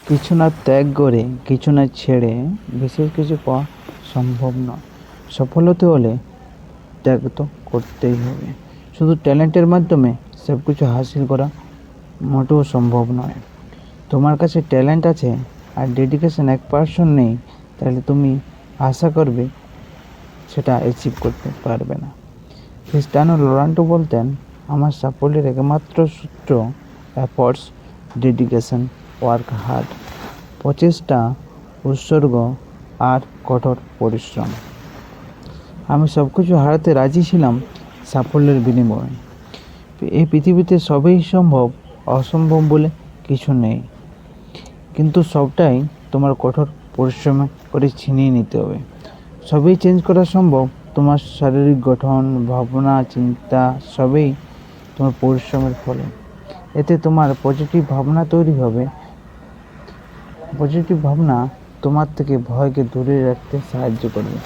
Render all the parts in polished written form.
কিছু না ত্যাগ করে, কিছু না ছেড়ে বিশেষ কিছু পাওয়া সম্ভব নয়। সফল হতে হলে ত্যাগ তো করতেই হবে। শুধু ট্যালেন্টের মাধ্যমে সব কিছু হাসিল করা মোটেও সম্ভব নয়। তোমার কাছে ট্যালেন্ট আছে আর ডেডিকেশন 1% নেই, তাহলে তুমি আশা করবে সেটা অ্যাচিভ করতে পারবে না। ক্রিস্টিয়ানো রোনাল্ডো বলতেন, আমার সাফল্যের একমাত্র সূত্র এফোর্টস, ডেডিকেশন, ওয়ার্ক হার্ড, প্রচেষ্টা, উৎসর্গ আর কঠোর পরিশ্রম। আমি সব কিছু হারাতে রাজি ছিলাম সাফল্যের বিনিময়ে। এই পৃথিবীতে সবই সম্ভব, অসম্ভব বলে কিছু নেই, কিন্তু সবটাই তোমার কঠোর পরিশ্রম করে ছিনিয়ে নিতে হবে। সবই চেঞ্জ করা সম্ভব, তোমার শারীরিক গঠন, ভাবনা, চিন্তা সবই তোমার পরিশ্রমের ফলে। এতে তোমার পজিটিভ ভাবনা তৈরি হবে। পজিটিভ ভাবনা তোমার থেকে ভয়কে দূরে রাখতে সাহায্য করবে।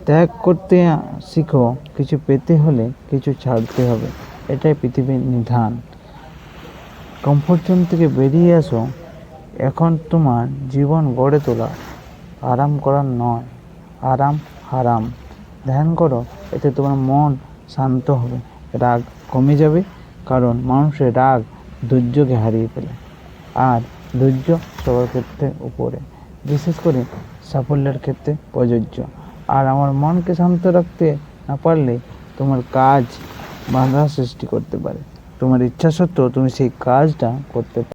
ত্যাগ করতে শিখো, কিছু পেতে হলে কিছু ছাড়তে হবে, এটাই পৃথিবীর নিধান। কমফোর্ট জোন থেকে বেরিয়ে আসো, এখন তোমার জীবন গড়ে তোলা, আরাম করার নয়। আরাম হারাম। ধ্যান করো, এতে তোমার মন শান্ত হবে, রাগ কমে যাবে, কারণ মানুষের রাগ ধৈর্যকে হারিয়ে ফেলে, আর ধৈর্য সবার ক্ষেত্রে উপরে, বিশেষ করে সাফল্যের ক্ষেত্রে প্রযোজ্য। আর আমার মনকে শান্ত রাখতে না পারলে তোমার কাজ বাধা সৃষ্টি করতে পারে। তোমার ইচ্ছা সত্ত্বেও তুমি সেই কাজটা করতে